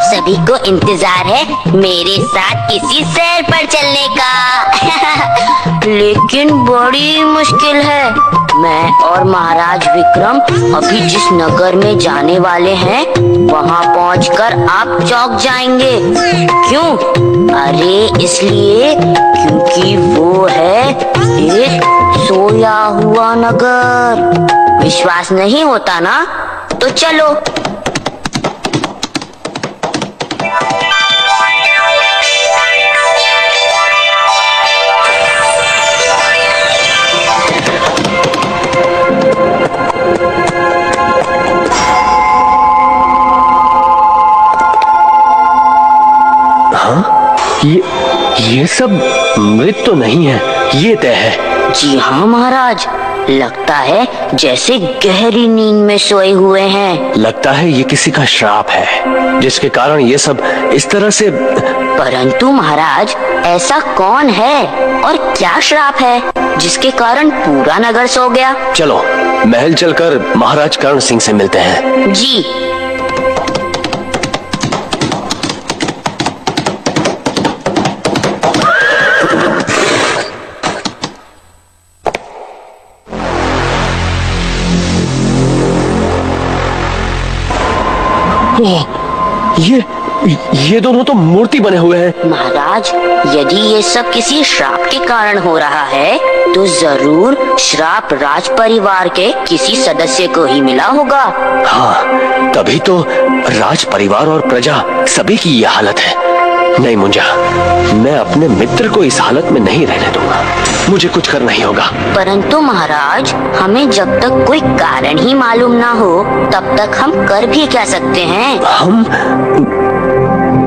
सभी को इंतजार है मेरे साथ किसी सैर पर चलने का। लेकिन बड़ी मुश्किल है। मैं और महाराज विक्रम अभी जिस नगर में जाने वाले हैं वहाँ पहुँचकर आप चौंक जाएंगे। क्यों? अरे इसलिए क्योंकि वो है एक सोया हुआ नगर। विश्वास नहीं होता ना? तो चलो। ये सब मृत तो नहीं है, ये तय है। जी हाँ महाराज, लगता है जैसे गहरी नींद में सोए हुए हैं। लगता है ये किसी का श्राप है जिसके कारण ये सब इस तरह से। परंतु महाराज, ऐसा कौन है और क्या श्राप है जिसके कारण पूरा नगर सो गया? चलो महल चलकर महाराज कर्ण सिंह से मिलते हैं। जी। ये दोनों तो मूर्ति बने हुए हैं। महाराज, यदि ये सब किसी श्राप के कारण हो रहा है तो जरूर श्राप राज परिवार के किसी सदस्य को ही मिला होगा। हाँ, तभी तो राज परिवार और प्रजा सभी की ये हालत है। नहीं मुंजा, मैं अपने मित्र को इस हालत में नहीं रहने दूंगा। मुझे कुछ करना ही होगा। परंतु महाराज, हमें जब तक कोई कारण ही मालूम ना हो तब तक हम कर भी क्या सकते हैं? हम?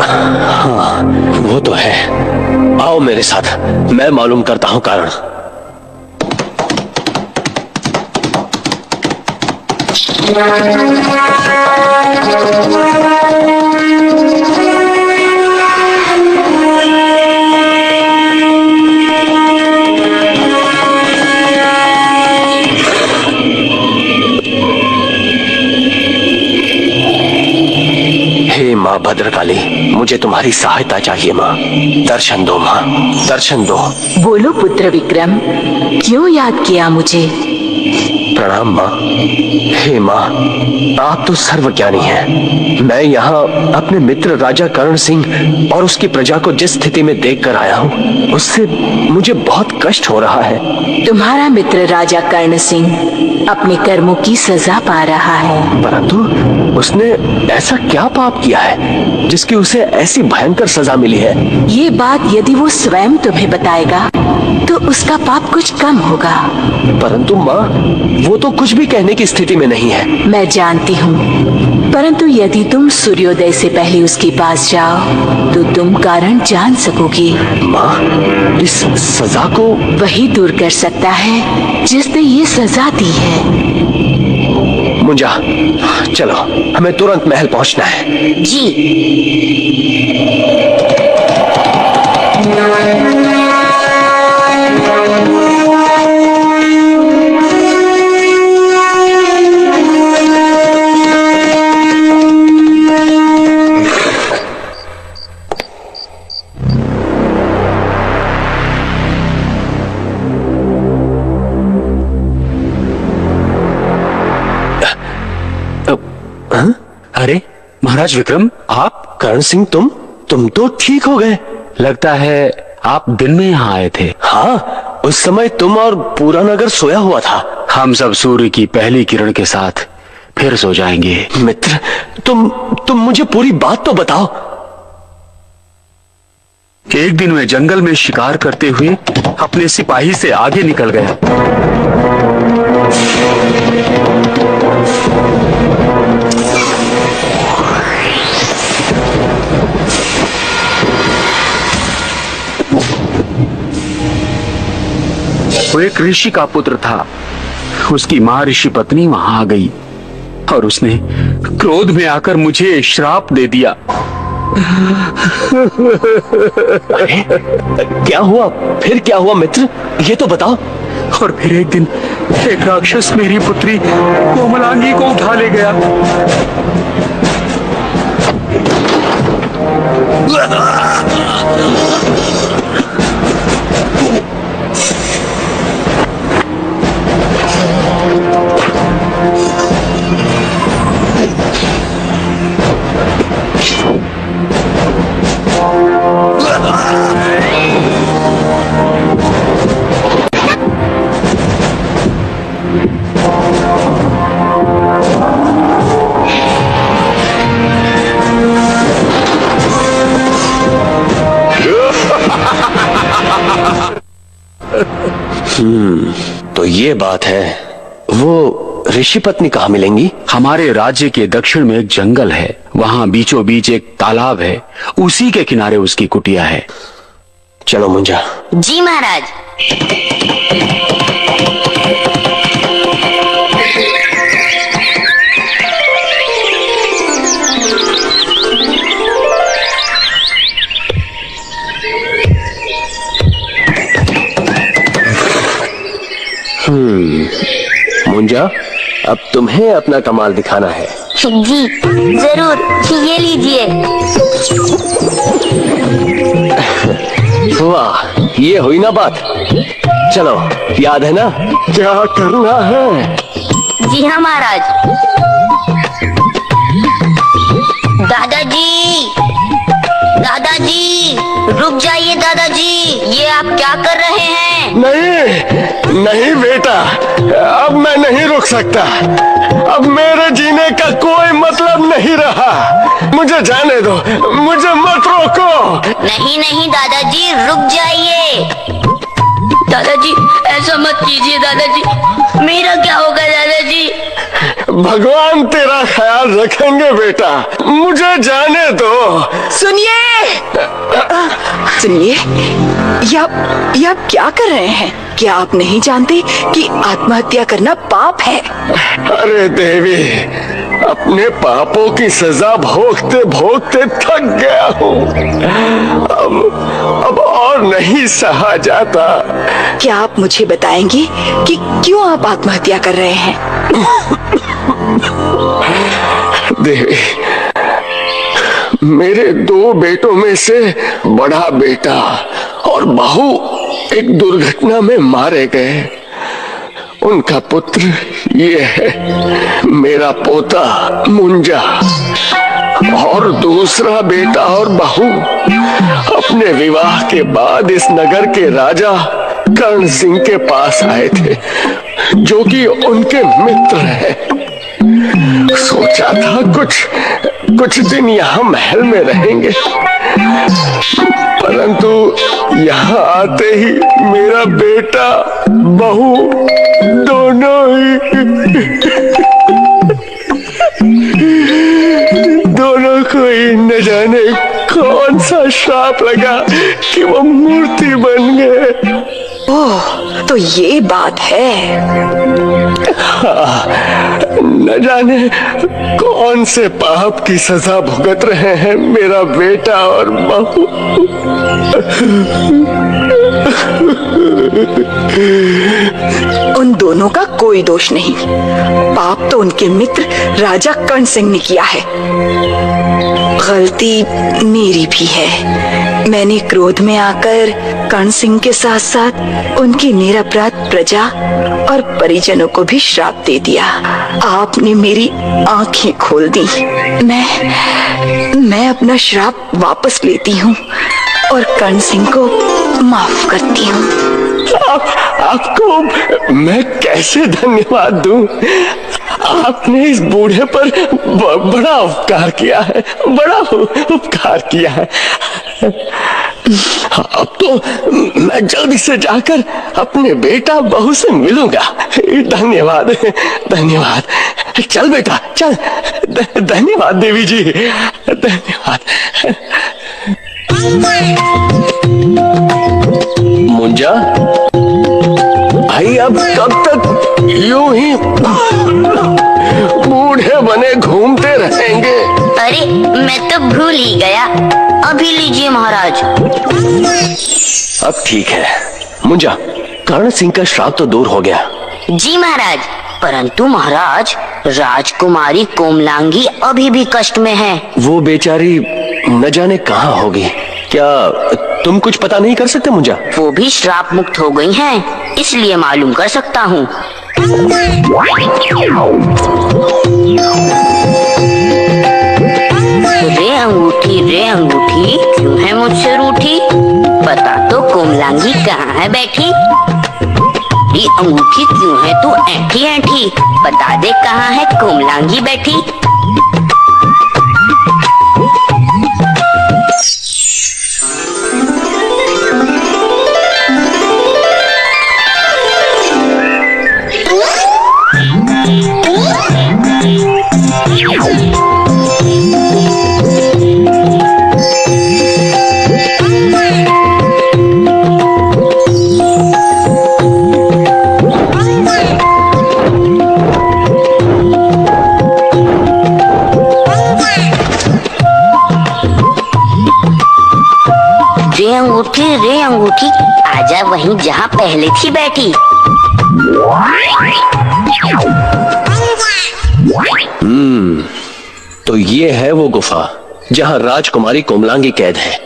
हाँ, वो तो है। आओ मेरे साथ, मैं मालूम करता हूँ कारण। माँ भद्रकाली, मुझे तुम्हारी सहायता चाहिए माँ। दर्शन दो माँ, दर्शन दो। बोलो पुत्र विक्रम, क्यों याद किया मुझे? प्रणाम माँ। हे माँ, आप तो सर्वज्ञानी हैं। मैं यहाँ अपने मित्र राजा कर्ण सिंह और उसकी प्रजा को जिस स्थिति में देखकर आया हूँ उससे मुझे बहुत कष्ट हो रहा है। तुम्हारा मित्र राजा कर्ण सिंह अपने कर्मों की सजा पा रहा है। परंतु उसने ऐसा क्या पाप किया है जिसकी उसे ऐसी भयंकर सजा मिली है? ये बात यदि वो स्वयं तुम्हें बताएगा तो उसका पाप कुछ कम होगा। परंतु माँ, वो तो कुछ भी कहने की स्थिति में नहीं है। मैं जानती हूँ, परंतु यदि तुम सूर्योदय से पहले उसके पास जाओ तो तुम कारण जान सकोगी। माँ, इस सजा को वही दूर कर सकता है जिसने ये सजा दी है। मुंजा, चलो, हमें तुरंत महल पहुँचना है। जी। अरे महाराज विक्रम, आप? कर्ण सिंह, तुम तो ठीक हो गए। लगता है आप दिन में यहाँ आए थे। हाँ, उस समय तुम और पूरा नगर सोया हुआ था। हम सब सूर्य की पहली किरण के साथ फिर सो जाएंगे। मित्र, तुम मुझे पूरी बात तो बताओ। एक दिन मैं जंगल में शिकार करते हुए अपने सिपाही से आगे निकल गया। वो एक ऋषि का पुत्र था। उसकी मां ऋषि पत्नी वहां आ गई और उसने क्रोध में आकर मुझे श्राप दे दिया। क्या हुआ? फिर क्या हुआ मित्र, ये तो बताओ। और फिर एक दिन एक राक्षस मेरी पुत्री कोमलांगी को उठा ले गया। तो ये बात है। वो ऋषि पत्नी कहाँ मिलेंगी? हमारे राज्य के दक्षिण में एक जंगल है, वहाँ बीचों बीच एक तालाब है, उसी के किनारे उसकी कुटिया है। चलो मुंजा। जी महाराज। मुंजा, अब तुम्हें अपना कमाल दिखाना है। जी जरूर, ये लीजिए। वाह, ये हुई ना बात। चलो, याद है ना क्या करना है? जी हाँ महाराज। दादाजी, दादाजी, रुक जाइए दादाजी, ये आप क्या कर रहे हैं? नहीं नहीं बेटा, अब मैं नहीं रुक सकता। अब मेरे जीने का कोई मतलब नहीं रहा। मुझे जाने दो, मुझे मत रोको। नहीं नहीं दादाजी, रुक जाइए। दादाजी ऐसा मत कीजिए दादाजी, मेरा क्या होगा दादाजी? भगवान तेरा ख्याल रखेंगे बेटा, मुझे जाने दो। सुनिए, सुनिए, ये आप क्या कर रहे हैं? क्या आप नहीं जानते कि आत्महत्या करना पाप है? अरे देवी, अपने पापों की सजा भोगते भोगते थक गया हूँ। अब और नहीं सहा जाता। क्या आप मुझे बताएंगे कि क्यों आप आत्महत्या कर रहे हैं? देवी, मेरे 2 बेटों में से बड़ा बेटा और बहू एक दुर्घटना में मारे गए। उनका पुत्र ये है, मेरा पोता मुंजा। और दूसरा बेटा और बहू अपने विवाह के बाद इस नगर के राजा कर्ण सिंह के पास आए थे, जो कि उनके मित्र हैं। सोचा था कुछ दिन यहाँ महल में रहेंगे, परंतु यहाँ आते ही मेरा बेटा बहू दोनों को ही न जाने कौन सा श्राप लगा कि वो मूर्ति बन गए। ओह, तो ये बात है। न जाने कौन से पाप की सजा भुगत रहे हैं मेरा बेटा और बहू। उन दोनों का कोई दोष नहीं, पाप तो उनके मित्र राजा कर्ण सिंह ने किया है। गलती मेरी भी है। मैंने क्रोध में आकर कर्ण सिंह के साथ साथ उनकी निरपराध प्रजा और परिजनों को भी श्राप दे दिया। आपने मेरी आंखें खोल दी। मैं अपना श्राप वापस लेती हूँ और कर्ण सिंह को माफ करती हूँ। आपको मैं कैसे धन्यवाद दूं? आपने इस बूढ़े पर बड़ा उपकार किया है, बड़ा उपकार किया है। अब तो मैं जल्दी से जाकर अपने बेटा बहू से मिलूंगा। धन्यवाद, धन्यवाद। चल बेटा चल। धन्यवाद देवी जी, धन्यवाद। मुंजा भाई, अब कब तक यूं ही बूढ़े बने घूमते रहेंगे? अरे मैं तो भूल ही गया। अभी लीजिए महाराज। अब ठीक है मुंजा, कर्ण सिंह का श्राप तो दूर हो गया। जी महाराज, परंतु महाराज राजकुमारी कोमलांगी अभी भी कष्ट में है। वो बेचारी न जाने कहाँ होगी। क्या तुम कुछ पता नहीं कर सकते मुझे? वो भी श्राप मुक्त हो गई हैं, इसलिए मालूम कर सकता हूँ। रे अंगूठी क्यों है मुझसे रूठी? बता तो कोमलांगी कहाँ है बैठी? ये अंगूठी क्यों है तू ऐठी ऐठी? बता दे कहाँ है कोमलांगी बैठी? रे अंगूठी आजा वहीं जहाँ पहले थी बैठी। तो ये है वो गुफा जहाँ राजकुमारी कोमलांगी कैद है।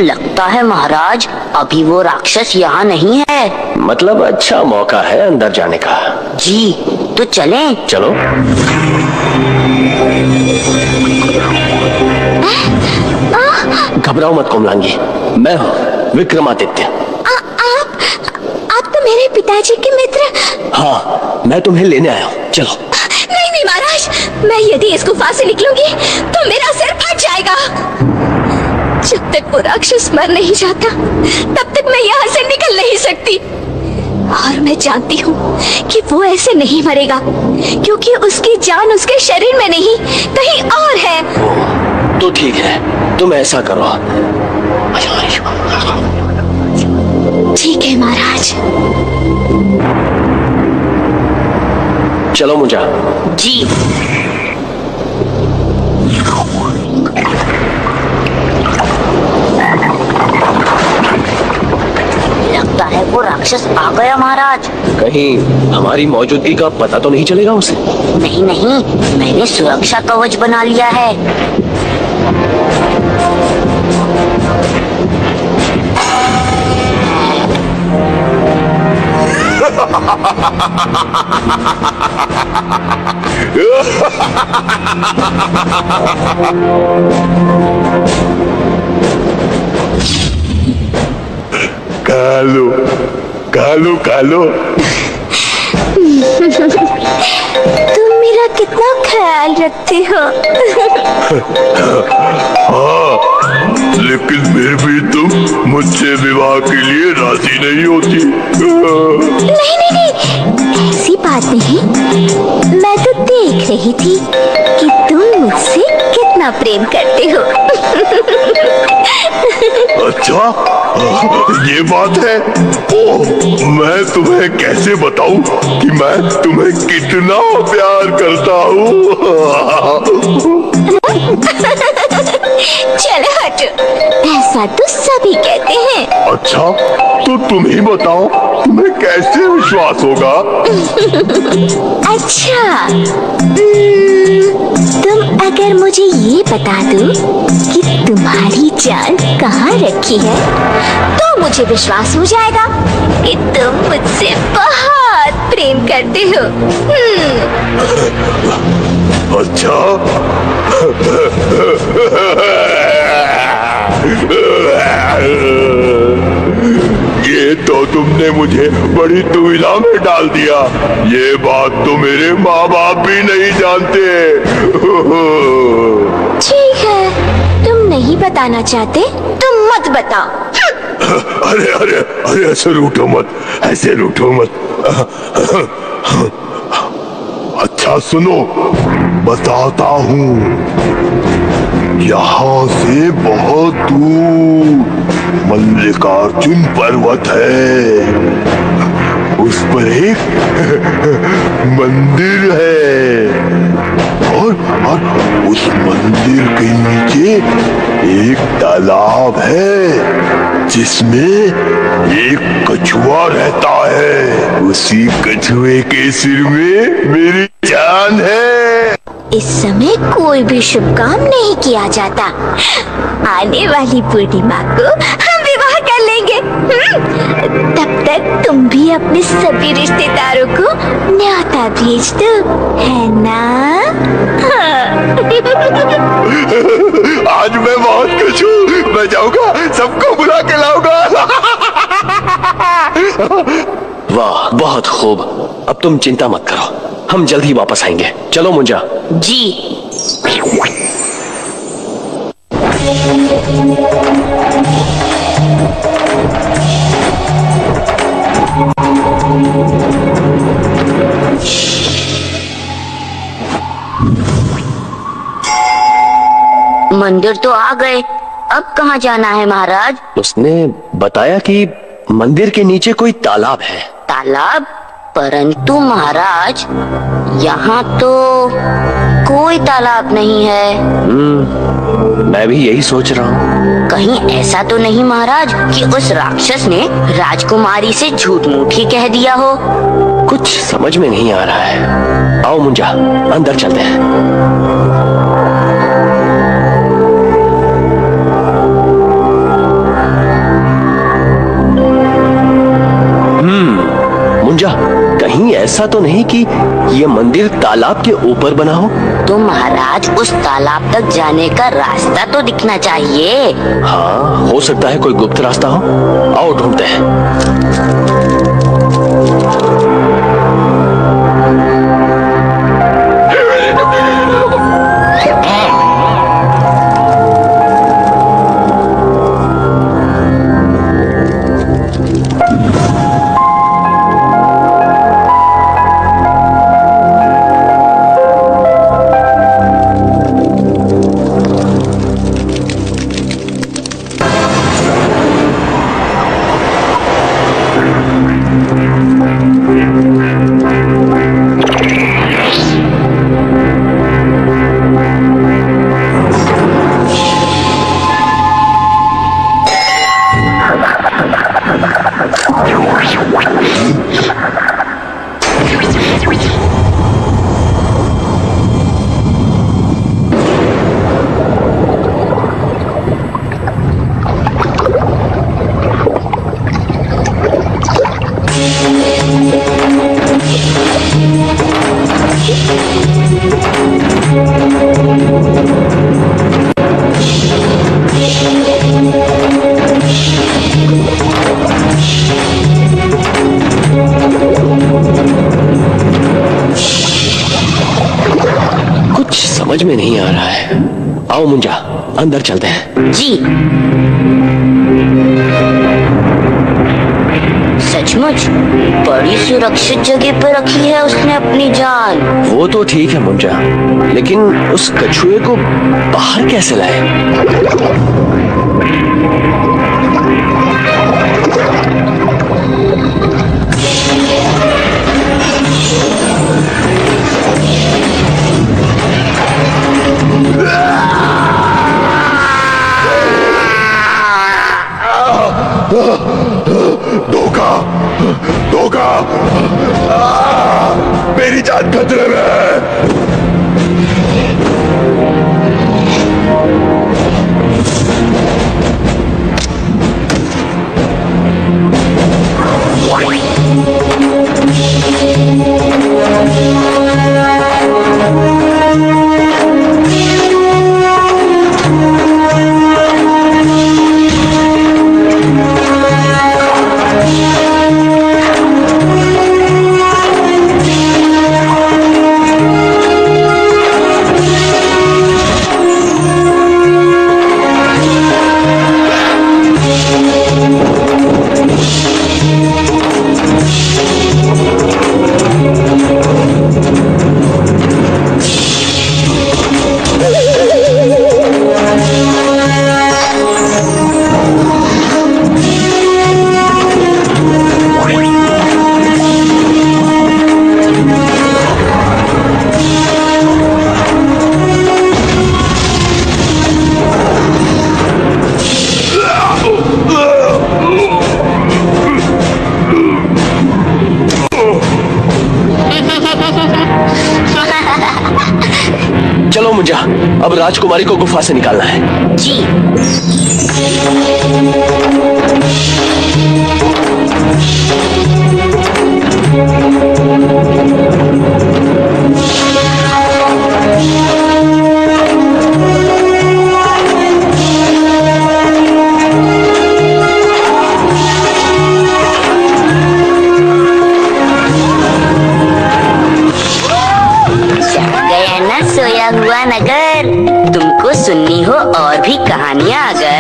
लगता है महाराज अभी वो राक्षस यहाँ नहीं है। मतलब अच्छा मौका है अंदर जाने का। जी तो चलें। चलो। घबराओ मत कोमलांगी, मैं हूँ विक्रमादित्य। आप तो मेरे पिताजी के मित्र। हाँ, मैं तुम्हें लेने आया हूँ, चलो। नहीं महाराज, मैं यदि इस गुफा से निकलूंगी तो मेरा सिर फट जाएगा। जब तक वो राक्षस मर नहीं जाता तब तक मैं यहाँ से निकल नहीं सकती। और मैं जानती हूँ कि वो ऐसे नहीं मरेगा, क्योंकि उसकी जान उसके शरीर में नहीं कहीं और है। तो ठीक है, तुम ऐसा करो। ठीक है महाराज। चलो मुझे। जी। लगता है वो राक्षस आ गया महाराज। कहीं हमारी मौजूदगी का पता तो नहीं चलेगा उसे? नहीं नहीं, मैंने सुरक्षा कवच बना लिया है। कालो कालो कालो, तुम मेरा कितना ख्याल रखते हो। हाँ, लेकिन फिर भी तुम मुझसे विवाह के लिए राजी नहीं होती। नहीं नहीं नहीं, ऐसी बात नहीं। मैं तो देख रही थी कि तुम मुझसे कितना प्रेम करते हो। अच्छा, ये बात है। ओह, मैं तुम्हें कैसे बताऊं कि मैं तुम्हें कितना प्यार करता हूँ। चलो हटो, ऐसा तो सभी कहते हैं। अच्छा, तो तुम ही बताओ, तुम्हें कैसे विश्वास होगा? अच्छा, तुम अगर मुझे ये बता दो कि तुम्हारी जान कहाँ रखी है, तो मुझे विश्वास हो जाएगा कि तुम मुझसे बहुत प्रेम करते हो। अच्छा, ये तो तुमने मुझे बड़ी दुविधा में डाल दिया। ये बात तो मेरे माँ बाप भी नहीं जानते। ठीक है, तुम नहीं बताना चाहते, तुम मत बताओ। अरे अरे अरे, ऐसे रूठो मत, ऐसे रूठो मत। अच्छा सुनो, बताता हूँ। यहाँ से बहुत दूर मल्लिकार्जुन पर्वत है। उस पर एक मंदिर है और उस मंदिर के नीचे एक तालाब है जिसमें एक कछुआ रहता है। उसी कछुए के सिर में मेरी जान है। इस समय कोई भी शुभ काम नहीं किया जाता। आने वाली पूर्णिमा को हम विवाह कर लेंगे। तब तक तुम भी अपने सभी रिश्तेदारों को न्योता भेज दो, है ना? आज मैं बहुत खुश हूँ। मैं जाऊंगा, सबको बुला के लाऊंगा। वाह, बहुत खूब। अब तुम चिंता मत करो, हम जल्द ही वापस आएंगे। चलो मुंजा। जी। मंदिर तो आ गए, अब कहाँ जाना है महाराज? उसने बताया कि मंदिर के नीचे कोई तालाब है। तालाब? परंतु महाराज, यहाँ तो कोई तालाब नहीं है। मैं भी यही सोच रहा हूँ। कहीं ऐसा तो नहीं महाराज कि उस राक्षस ने राजकुमारी से झूठ मूठ ही कह दिया हो? कुछ समझ में नहीं आ रहा है। आओ मुंजा, अंदर चलते हैं। मुंजा, कहीं ऐसा तो नहीं कि ये मंदिर तालाब के ऊपर बना हो? तो महाराज, उस तालाब तक जाने का रास्ता तो दिखना चाहिए। हाँ, हो सकता है कोई गुप्त रास्ता हो। आओ ढूंढते हैं। समझ में नहीं आ रहा है। आओ मुंजा, अंदर चलते हैं। जी। सचमुच बड़ी सुरक्षित जगह पर रखी है उसने अपनी जान। वो तो ठीक है मुंजा, लेकिन उस कछुए को बाहर कैसे लाए? धोखा, धोखा, मेरी जान खतरे में है। मुंजा, अब राजकुमारी को गुफा से निकालना है। जी। गया ना सोया हुआ नगर, तुमको सुननी हो और भी कहानियां अगर